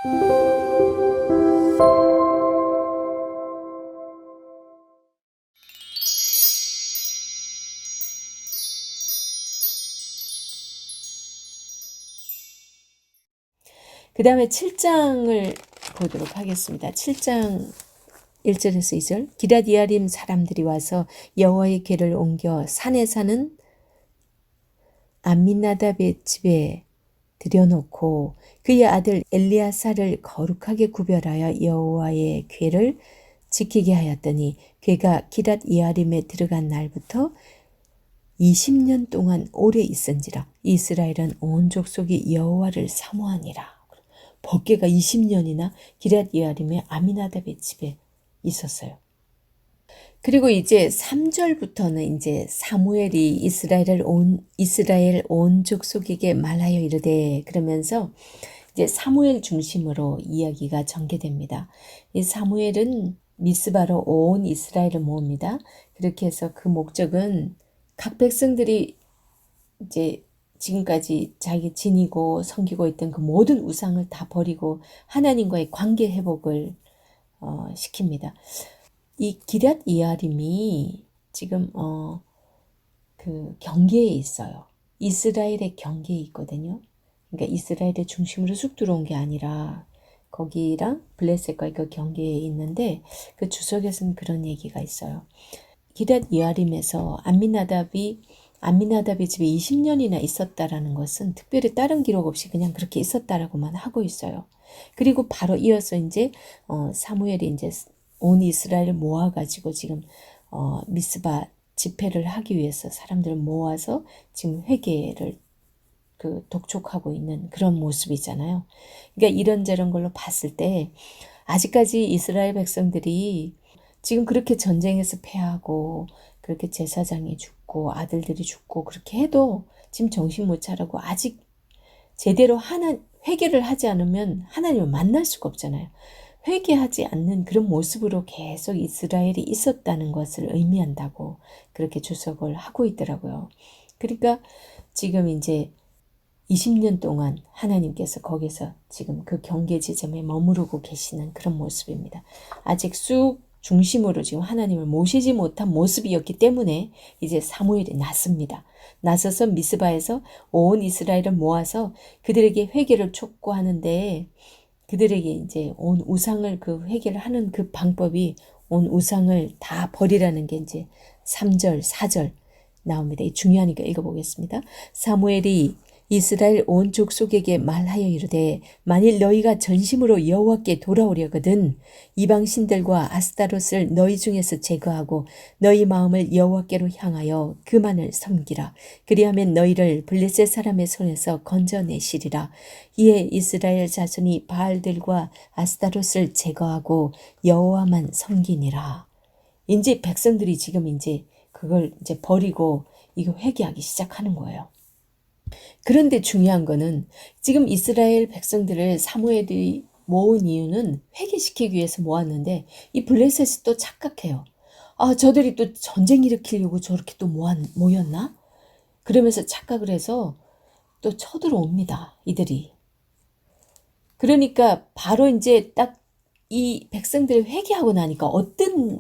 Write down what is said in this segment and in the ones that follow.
그 다음에 7장을 보도록 하겠습니다. 7장 1절에서 2절. 기럇-예아림 사람들이 와서 여호와의 궤를 옮겨 산에 사는 암미나답의 집에 들여놓고 그의 아들 엘리아사를 거룩하게 구별하여 여호와의 궤를 지키게 하였더니 궤가 기럇-예아림에 들어간 날부터 20년 동안 오래 있은지라. 이스라엘은 온 족속이 여호와를 사모하니라. 법궤가 20년이나 기럇-예아림의 아미나답의 집에 있었어요. 그리고 이제 3절부터는 이제 사무엘이 이스라엘 온 족속에게 말하여 이르되, 그러면서 이제 사무엘 중심으로 이야기가 전개됩니다. 이 사무엘은 미스바로 온 이스라엘을 모읍니다. 그렇게 해서 그 목적은 각 백성들이 이제 지금까지 자기 지니고 섬기고 있던 그 모든 우상을 다 버리고 하나님과의 관계 회복을 시킵니다. 이 기럇-예아림이 지금 그 경계에 있어요. 이스라엘의 경계에 있거든요. 그러니까 이스라엘의 중심으로 쑥 들어온 게 아니라 거기랑 블레셋과의 그 경계에 있는데, 그 주석에서는 그런 얘기가 있어요. 기럇-예아림에서 암미나답이 집에 20년이나 있었다라는 것은 특별히 다른 기록 없이 그냥 그렇게 있었다라고만 하고 있어요. 그리고 바로 이어서 이제 사무엘이 이제 온 이스라엘을 모아가지고 지금 미스바 집회를 하기 위해서 사람들을 모아서 지금 회개를 독촉하고 있는 그런 모습이잖아요. 그러니까 이런저런 걸로 봤을 때 아직까지 이스라엘 백성들이 지금 그렇게 전쟁에서 패하고 그렇게 제사장이 죽고 아들들이 죽고 그렇게 해도 지금 정신 못 차리고 아직 제대로 회개를 하지 않으면 하나님을 만날 수가 없잖아요. 회개하지 않는 그런 모습으로 계속 이스라엘이 있었다는 것을 의미한다고 그렇게 주석을 하고 있더라고요. 그러니까 지금 이제 20년 동안 하나님께서 거기서 지금 그 경계 지점에 머무르고 계시는 그런 모습입니다. 아직 쑥 중심으로 지금 하나님을 모시지 못한 모습이었기 때문에 이제 사무엘이 나섭니다. 나서서 미스바에서 온 이스라엘을 모아서 그들에게 회개를 촉구하는데, 그들에게 이제 온 우상을 그 회개를 하는 그 방법이 온 우상을 다 버리라는 게 이제 3절, 4절 나옵니다. 중요하니까 읽어보겠습니다. 사무엘이 이스라엘 온 족속에게 말하여 이르되, 만일 너희가 전심으로 여호와께 돌아오려거든 이방 신들과 아스타롯을 너희 중에서 제거하고 너희 마음을 여호와께로 향하여 그만을 섬기라. 그리하면 너희를 블레셋 사람의 손에서 건져내시리라. 이에 이스라엘 자손이 바알들과 아스타롯을 제거하고 여호와만 섬기니라. 이제 백성들이 지금 이제 그걸 이제 버리고 이거 회개하기 시작하는 거예요. 그런데 중요한 거는 지금 이스라엘 백성들을 사무엘이 모은 이유는 회개시키기 위해서 모았는데, 이 블레셋이 또 착각해요. 저들이 또 전쟁 일으키려고 저렇게 또 모였나? 그러면서 착각을 해서 또 쳐들어옵니다, 이들이. 그러니까 바로 이제 딱 이 백성들이 회개하고 나니까 어떤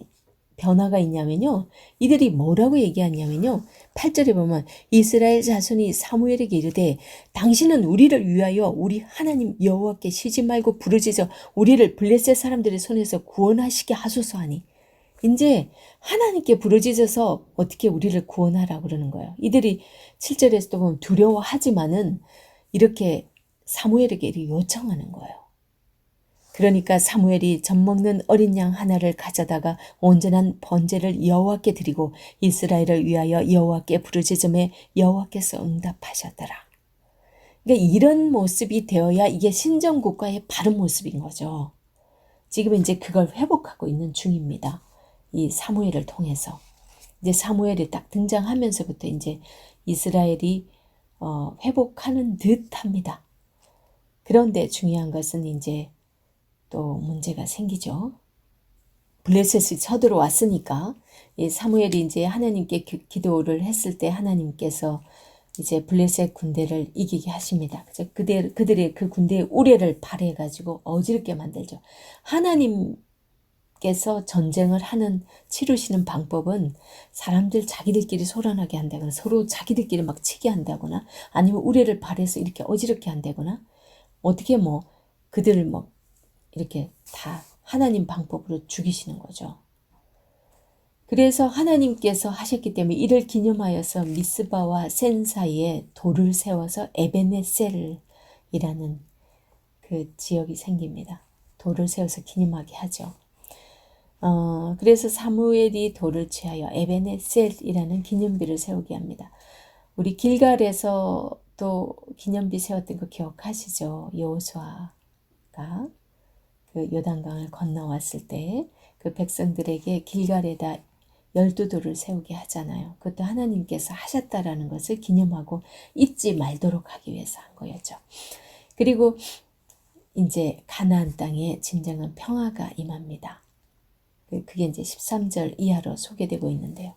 변화가 있냐면요. 이들이 뭐라고 얘기하냐면요. 8절에 보면 이스라엘 자손이 사무엘에게 이르되, 당신은 우리를 위하여 우리 하나님 여호와께 쉬지 말고 부르짖어 우리를 블레셋 사람들의 손에서 구원하시게 하소서 하니. 이제 하나님께 부르짖어서 어떻게 우리를 구원하라고 그러는 거예요. 이들이 7절에서도 보면 두려워하지만은 이렇게 사무엘에게 이렇게 요청하는 거예요. 그러니까 사무엘이 젖먹는 어린 양 하나를 가져다가 온전한 번제를 여호와께 드리고 이스라엘을 위하여 여호와께 부르짖음에 여호와께서 응답하셨더라. 그러니까 이런 모습이 되어야 이게 신정국가의 바른 모습인 거죠. 지금 이제 그걸 회복하고 있는 중입니다. 이 사무엘을 통해서. 이제 사무엘이 딱 등장하면서부터 이제 이스라엘이 회복하는 듯 합니다. 그런데 중요한 것은 이제 또 문제가 생기죠. 블레셋이 쳐들어왔으니까 이 사무엘이 이제 하나님께 기도를 했을 때 하나님께서 이제 블레셋 군대를 이기게 하십니다. 그래서 그들의 그 군대의 우레를 발해가지고 어지럽게 만들죠. 하나님께서 전쟁을 치르시는 방법은 사람들 자기들끼리 소란하게 한다거나 서로 자기들끼리 막 치게 한다거나 아니면 우레를 발해서 이렇게 어지럽게 한다거나 어떻게 뭐 그들을 뭐 이렇게 다 하나님 방법으로 죽이시는 거죠. 그래서 하나님께서 하셨기 때문에 이를 기념하여서 미스바와 센 사이에 돌을 세워서 에베네셀이라는 그 지역이 생깁니다. 돌을 세워서 기념하게 하죠. 그래서 사무엘이 돌을 취하여 에베네셀이라는 기념비를 세우게 합니다. 우리 길갈에서 또 기념비 세웠던 거 기억하시죠? 여호수아가 그 요단강을 건너왔을 때 그 백성들에게 길갈에다 12돌을 세우게 하잖아요. 그것도 하나님께서 하셨다라는 것을 기념하고 잊지 말도록 하기 위해서 한 거였죠. 그리고 이제 가나안 땅에 진정한 평화가 임합니다. 그게 이제 13절 이하로 소개되고 있는데요.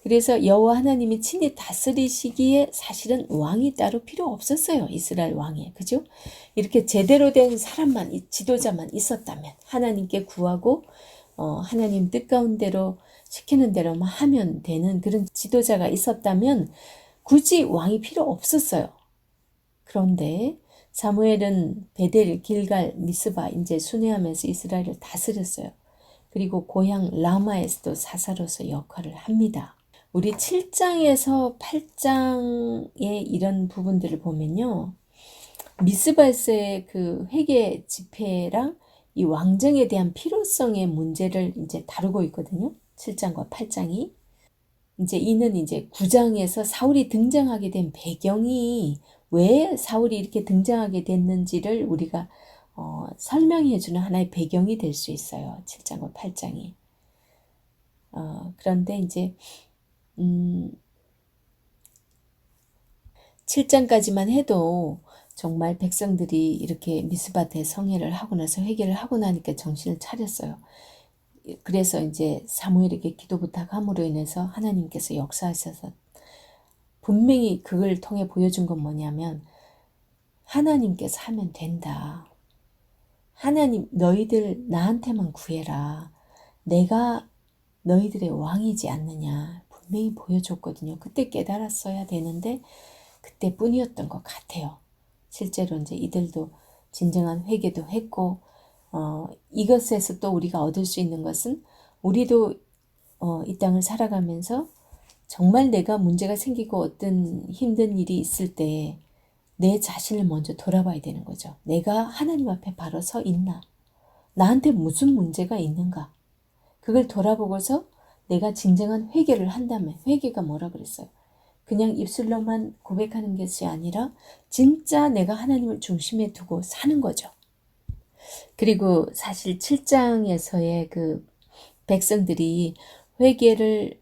그래서 여호와 하나님이 친히 다스리시기에 사실은 왕이 따로 필요 없었어요. 이스라엘 왕이. 그죠? 이렇게 제대로 된 사람만, 지도자만 있었다면 하나님께 구하고 하나님 뜻 가운데로 시키는 대로만 하면 되는 그런 지도자가 있었다면 굳이 왕이 필요 없었어요. 그런데 사무엘은 베델, 길갈, 미스바 이제 순회하면서 이스라엘을 다스렸어요. 그리고 고향 라마에서도 사사로서 역할을 합니다. 우리 7장에서 8장의 이런 부분들을 보면요. 미스바에서의 그 회개 집회랑 이 왕정에 대한 필요성의 문제를 이제 다루고 있거든요. 7장과 8장이. 이제 이는 이제 9장에서 사울이 등장하게 된 배경이 왜 사울이 이렇게 등장하게 됐는지를 우리가 설명해주는 하나의 배경이 될 수 있어요. 7장과 8장이. 그런데 이제 7장까지만 해도 정말 백성들이 이렇게 미스바테 성회를 하고 나서 회개를 하고 나니까 정신을 차렸어요. 그래서 이제 사무엘에게 기도 부탁함으로 인해서 하나님께서 역사하셔서 분명히 그걸 통해 보여준 건 뭐냐면 하나님께서 하면 된다. 하나님 너희들 나한테만 구해라. 내가 너희들의 왕이지 않느냐. 분명히 보여줬거든요. 그때 깨달았어야 되는데 그때뿐이었던 것 같아요. 실제로 이제 이들도 진정한 회개도 했고 이것에서 또 우리가 얻을 수 있는 것은 우리도 이 땅을 살아가면서 정말 내가 문제가 생기고 어떤 힘든 일이 있을 때 내 자신을 먼저 돌아봐야 되는 거죠. 내가 하나님 앞에 바로 서 있나? 나한테 무슨 문제가 있는가? 그걸 돌아보고서 내가 진정한 회개를 한다면 회개가 뭐라 그랬어요? 그냥 입술로만 고백하는 것이 아니라 진짜 내가 하나님을 중심에 두고 사는 거죠. 그리고 사실 7장에서의 그 백성들이 회개를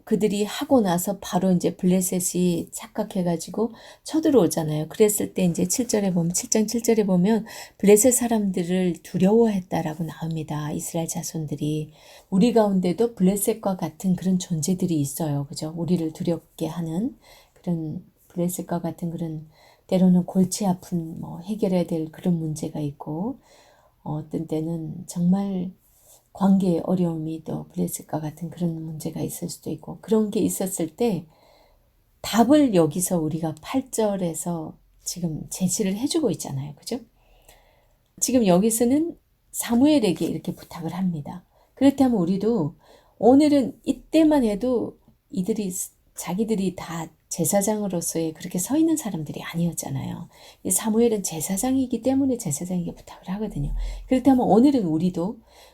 그들이 하고 나서 바로 이제 블레셋이 착각해가지고 쳐들어오잖아요. 그랬을 때 이제 7절에 보면 7장 7절에 보면 블레셋 사람들을 두려워했다라고 나옵니다. 이스라엘 자손들이. 우리 가운데도 블레셋과 같은 그런 존재들이 있어요. 그죠? 우리를 두렵게 하는 그런 블레셋과 같은 그런 때로는 골치 아픈 뭐 해결해야 될 그런 문제가 있고 어떤 때는 정말 관계의 어려움이 또 블레셋과 같은 그런 문제가 있을 수도 있고 그런 게 있었을 때 답을 여기서 우리가 8절에서 지금 제시를 해주고 있잖아요. 그죠? 지금 여기서는 사무엘에게 이렇게 부탁을 합니다. 그렇다면 우리도 오늘은 이때만 해도 자기들이 다 제사장으로서의 그렇게 서 있는 사람들이 아니었잖아요. 사무엘은 제사장이기 때문에 제사장에게 부탁을 하거든요. 그렇다면 오늘은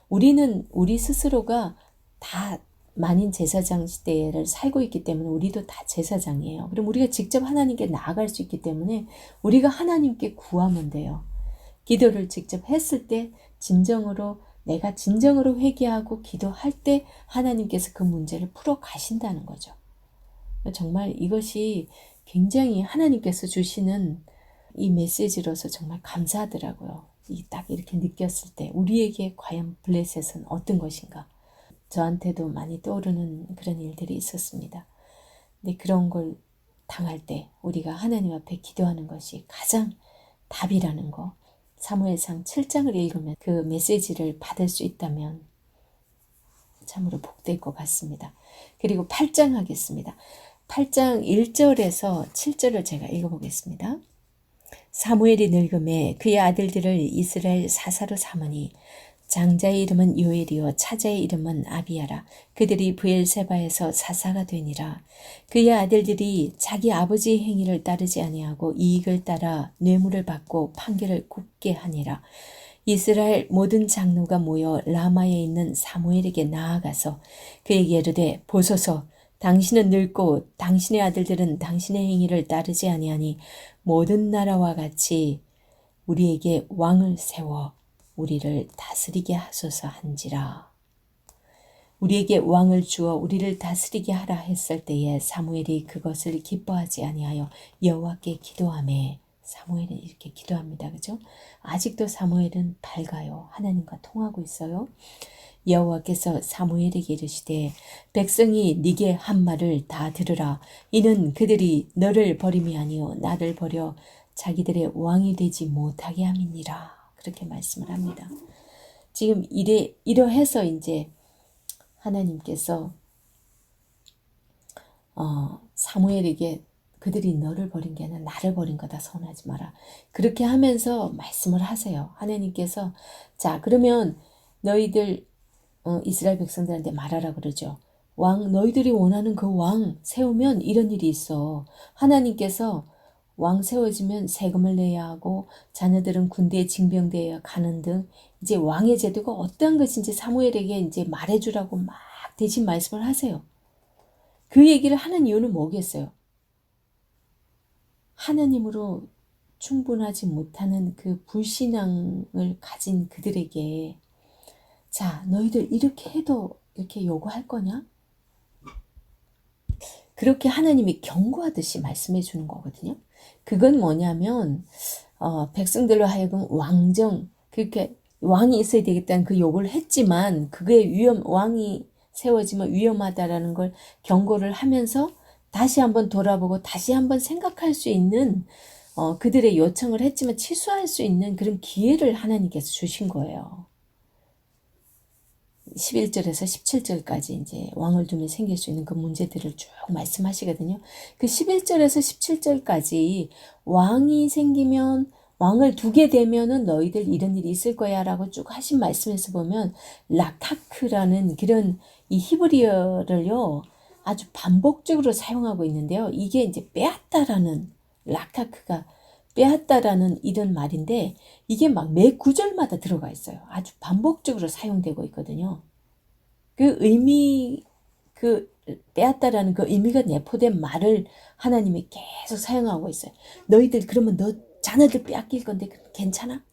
우리는 우리 스스로가 다 만인 제사장 시대를 살고 있기 때문에 우리도 다 제사장이에요. 그럼 우리가 직접 하나님께 나아갈 수 있기 때문에 우리가 하나님께 구하면 돼요. 기도를 직접 했을 때 내가 진정으로 회개하고 기도할 때 하나님께서 그 문제를 풀어 가신다는 거죠. 정말 이것이 굉장히 하나님께서 주시는 이 메시지로서 정말 감사하더라고요. 딱 이렇게 느꼈을 때 우리에게 과연 블레셋은 어떤 것인가. 저한테도 많이 떠오르는 그런 일들이 있었습니다. 근데 그런 걸 당할 때 우리가 하나님 앞에 기도하는 것이 가장 답이라는 거, 사무엘상 7장을 읽으면 그 메시지를 받을 수 있다면 참으로 복될 것 같습니다. 그리고 8장 하겠습니다. 8장 1절에서 7절을 제가 읽어보겠습니다. 사무엘이 늙음에 그의 아들들을 이스라엘 사사로 삼으니 장자의 이름은 요엘이요 차자의 이름은 아비야라. 그들이 브엘세바에서 사사가 되니라. 그의 아들들이 자기 아버지의 행위를 따르지 아니하고 이익을 따라 뇌물을 받고 판결을 굽게 하니라. 이스라엘 모든 장로가 모여 라마에 있는 사무엘에게 나아가서 그에게 이르되 보소서 당신은 늙고 당신의 아들들은 당신의 행위를 따르지 아니하니 모든 나라와 같이 우리에게 왕을 세워 우리를 다스리게 하소서 한지라. 우리에게 왕을 주어 우리를 다스리게 하라 했을 때에 사무엘이 그것을 기뻐하지 아니하여 여호와께 기도하매. 사무엘은 이렇게 기도합니다. 그죠? 아직도 사무엘은 밝아요. 하나님과 통하고 있어요. 여호와께서 사무엘에게 이르시되 백성이 네게 한 말을 다 들으라. 이는 그들이 너를 버림이 아니요 나를 버려 자기들의 왕이 되지 못하게 함이니라. 그렇게 말씀을 합니다. 지금 이러해서 이제 하나님께서 사무엘에게 그들이 너를 버린 게 아니라 나를 버린 거다 서운하지 마라. 그렇게 하면서 말씀을 하세요. 하나님께서 자 그러면 너희들 이스라엘 백성들한테 말하라 그러죠. 왕 너희들이 원하는 그 왕 세우면 이런 일이 있어. 하나님께서 왕 세워지면 세금을 내야 하고 자녀들은 군대에 징병되어야 가는 등 이제 왕의 제도가 어떠한 것인지 사무엘에게 이제 말해주라고 막 대신 말씀을 하세요. 그 얘기를 하는 이유는 뭐겠어요? 하나님으로 충분하지 못하는 그 불신앙을 가진 그들에게 자 너희들 이렇게 해도 이렇게 요구할 거냐? 그렇게 하나님이 경고하듯이 말씀해 주는 거거든요. 그건 뭐냐면 백성들로 하여금 왕정 그렇게 왕이 있어야 되겠다는 그 요구를 했지만 그게 왕이 세워지면 위험하다라는 걸 경고를 하면서 다시 한번 돌아보고 다시 한번 생각할 수 있는 그들의 요청을 했지만 취소할 수 있는 그런 기회를 하나님께서 주신 거예요. 11절에서 17절까지 이제 왕을 두면 생길 수 있는 그 문제들을 쭉 말씀하시거든요. 그 11절에서 17절까지 왕이 생기면 왕을 두게 되면은 너희들 이런 일이 있을 거야 라고 쭉 하신 말씀에서 보면 라카크라는 그런 이 히브리어를요 아주 반복적으로 사용하고 있는데요. 이게 이제 빼앗다라는 라카크가 빼앗다라는 이런 말인데 이게 막 매 구절마다 들어가 있어요. 아주 반복적으로 사용되고 있거든요. 그 의미, 그 빼앗다라는 그 의미가 내포된 말을 하나님이 계속 사용하고 있어요. 너희들 그러면 너 자녀들 빼앗길 건데 괜찮아?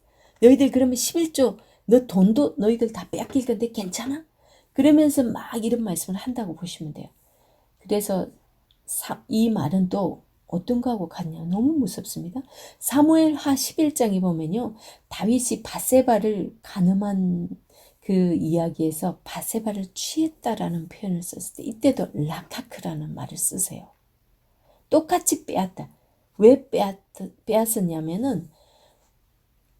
너희들 그러면 11조 너 돈도 너희들 다 빼앗길 건데 괜찮아? 그러면서 막 이런 말씀을 한다고 보시면 돼요. 그래서 이 말은 또 어떤 거하고 같냐 너무 무섭습니다. 사무엘하 11장에 보면요 다윗이 밧세바를 간음한 그 이야기에서 밧세바를 취했다라는 표현을 썼을 때 이때도 라카크라는 말을 쓰세요. 똑같이 빼앗다. 왜 빼앗었냐면은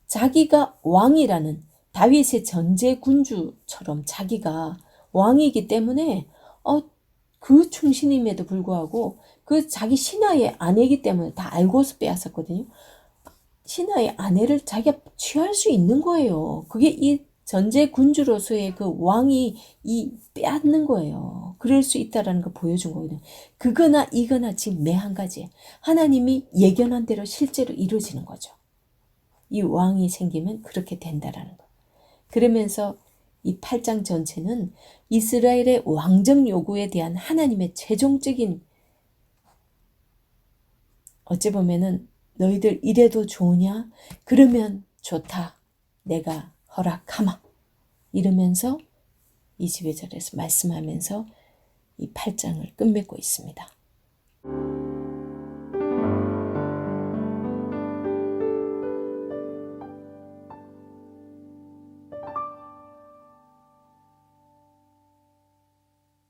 자기가 왕이라는 다윗의 전제 군주처럼 자기가 왕이기 때문에 그 충신임에도 불구하고 그 자기 신하의 아내이기 때문에 다 알고서 빼앗았거든요. 신하의 아내를 자기가 취할 수 있는 거예요. 그게 이 전제 군주로서의 그 왕이 이 빼앗는 거예요. 그럴 수 있다라는 거 보여준 거거든요. 그거나 이거나 지금 매 한 가지 하나님이 예견한 대로 실제로 이루어지는 거죠. 이 왕이 생기면 그렇게 된다라는 거. 그러면서 이 8장 전체는 이스라엘의 왕정 요구에 대한 하나님의 최종적인 어찌 보면은 너희들 이래도 좋으냐? 그러면 좋다. 내가 허락하마. 이러면서 22절에서 말씀하면서 이 8장을 끝맺고 있습니다.